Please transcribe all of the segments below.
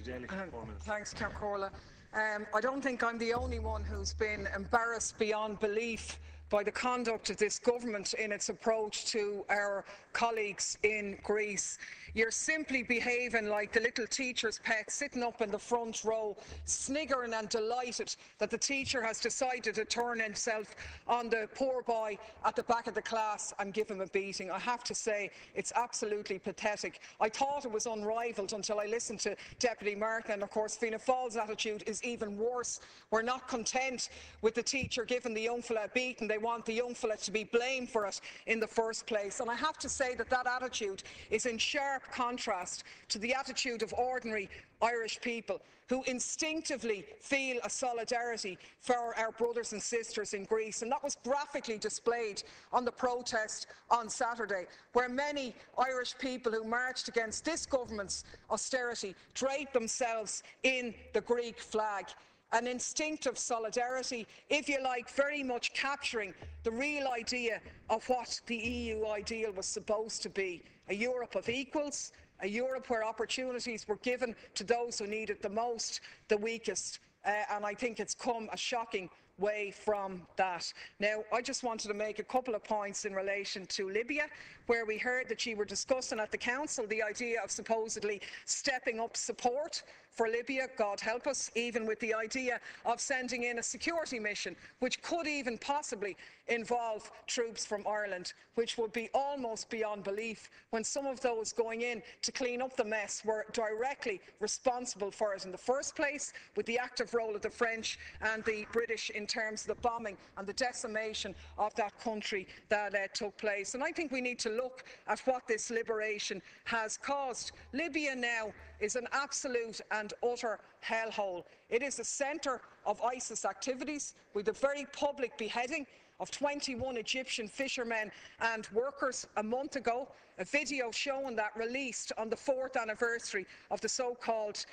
Daly for 4 minutes. Thanks, Corla. I don't think I'm the only one who's been embarrassed beyond belief by the conduct of this government in its approach to our colleagues in Greece. You're simply behaving like the little teacher's pet, sitting up in the front row, sniggering and delighted that the teacher has decided to turn himself on the poor boy at the back of the class and give him a beating. I have to say, it's absolutely pathetic. I thought it was unrivalled until I listened to Deputy Martin, and of course Fianna Fáil's attitude is even worse. We're not content with the teacher giving the young fella a beating. They want the young fella to be blamed for it in the first place. And I have to say that that attitude is in sharp contrast to the attitude of ordinary Irish people who instinctively feel a solidarity for our brothers and sisters in Greece. And that was graphically displayed on the protest on Saturday, where many Irish people who marched against this government's austerity draped themselves in the Greek flag. An instinctive solidarity, if you like, very much capturing the real idea of what the EU ideal was supposed to be. A Europe of equals, a Europe where opportunities were given to those who need it the most, the weakest. And I think it's come a shocking way from that. Now, I just wanted to make a couple of points in relation to Libya, where we heard that you were discussing at the Council the idea of supposedly stepping up support for Libya, God help us, even with the idea of sending in a security mission, which could even possibly involve troops from Ireland, which would be almost beyond belief when some of those going in to clean up the mess were directly responsible for it in the first place, with the active role of the French and the British in terms of the bombing and the decimation of that country that took place. And I think we need to look at what this liberation has caused. Libya now is an absolute and utter hellhole. It is the centre of ISIS activities, with a very public beheading of 21 Egyptian fishermen and workers a month ago, a video showing that released on the 4th anniversary of the so-called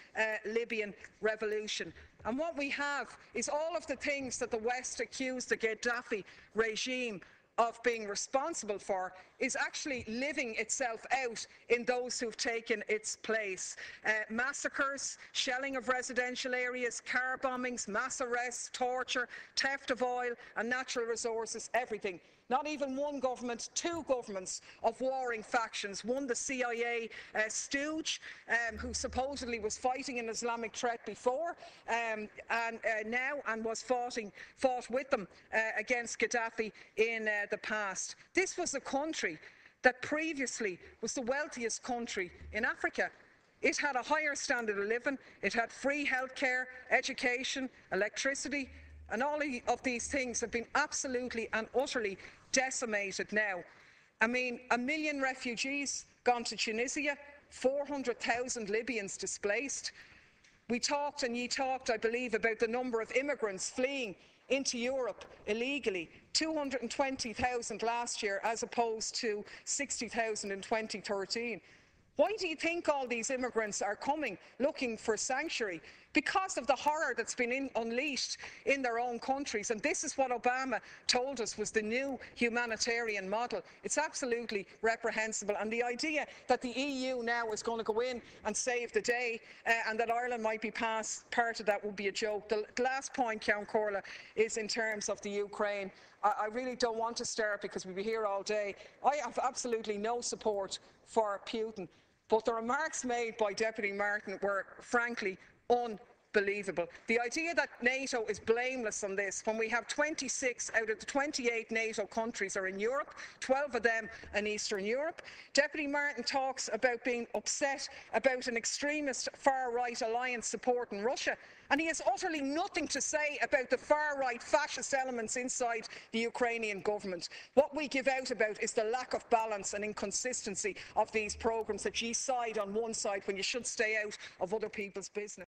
Libyan revolution. And what we have is all of the things that the West accused the Gaddafi regime of being responsible for is actually living itself out in those who've taken its place. Massacres, shelling of residential areas, car bombings, mass arrests, torture, theft of oil and natural resources, everything. Not even one government, two governments of warring factions. One, the CIA stooge, who supposedly was fighting an Islamic threat before, and now was fought with them against Gaddafi in the past. This was a country that previously was the wealthiest country in Africa. It had a higher standard of living, it had free healthcare, education, electricity, and all of these things have been absolutely and utterly decimated now. I mean, 1 million refugees gone to Tunisia, 400,000 Libyans displaced. We talked, and ye talked, I believe, about the number of immigrants fleeing into Europe illegally. 220,000 last year as opposed to 60,000 in 2013. Why do you think all these immigrants are coming looking for sanctuary? Because of the horror that's been unleashed in their own countries. And this is what Obama told us was the new humanitarian model. It's absolutely reprehensible. And the idea that the EU now is going to go in and save the day and that Ireland might be part of that would be a joke. The last point, Count Corla, is in terms of the Ukraine. I really don't want to start because we'll be here all day. I have absolutely no support for Putin. But the remarks made by Deputy Martin were, frankly, unbelievable. The idea that NATO is blameless on this, when we have 26 out of the 28 NATO countries are in Europe, 12 of them in Eastern Europe. Deputy Martin talks about being upset about an extremist far-right alliance supporting Russia, and he has utterly nothing to say about the far-right fascist elements inside the Ukrainian government. What we give out about is the lack of balance and inconsistency of these programmes, that ye side on one side when you should stay out of other people's business.